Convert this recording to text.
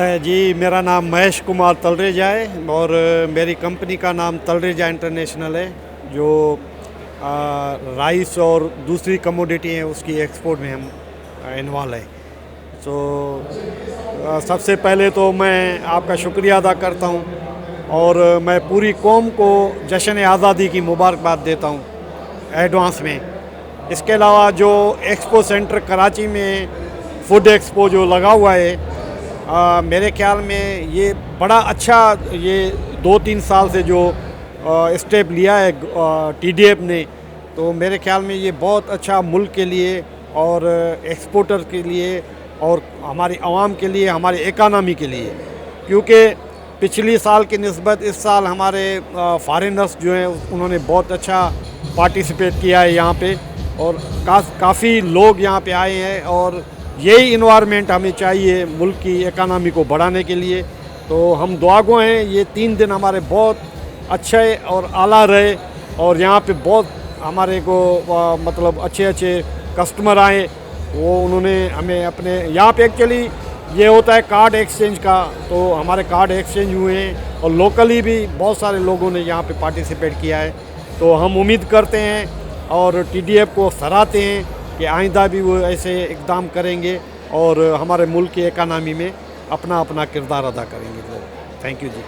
जी, मेरा नाम महेश कुमार तलरेजा है और मेरी कंपनी का नाम तलरेजा इंटरनेशनल है, जो राइस और दूसरी कमोडिटी हैं उसकी एक्सपोर्ट में हम इन्वॉल्व है। सो सबसे पहले तो मैं आपका शुक्रिया अदा करता हूं और मैं पूरी कौम को जश्न आज़ादी की मुबारकबाद देता हूं एडवांस में। इसके अलावा जो एक्सपो सेंटर कराची में फूड एक्सपो जो लगा हुआ है, मेरे ख्याल में ये बड़ा अच्छा, ये 2-3 साल से जो स्टेप लिया है टीडीएफ ने, तो मेरे ख्याल में ये बहुत अच्छा मुल्क के लिए और एक्सपोर्टर के लिए और हमारी आवाम के लिए, हमारी इकानमी के लिए, क्योंकि पिछली साल की निस्बत इस साल हमारे फॉरेनर्स जो हैं उन्होंने बहुत अच्छा पार्टिसिपेट किया है यहाँ पे और काफ़ी लोग यहाँ पे आए हैं और यही इन्वायरमेंट हमें चाहिए मुल्क की इकानमी को बढ़ाने के लिए। तो हम दुआगो हैं ये 3 दिन हमारे बहुत अच्छे और आला रहे और यहाँ पे बहुत हमारे को मतलब अच्छे कस्टमर आए, वो उन्होंने हमें अपने यहाँ पे एक्चुअली ये होता है कार्ड एक्सचेंज का, तो हमारे कार्ड एक्सचेंज हुए हैं और लोकली भी बहुत सारे लोगों ने यहाँ पे पार्टिसिपेट किया है। तो हम उम्मीद करते हैं और टीडीएफ को सराहते हैं कि आइंदा भी वो ऐसे इक़दाम करेंगे और हमारे मुल्क की इकानमी में अपना किरदार अदा करेंगे। तो थैंक यू जी।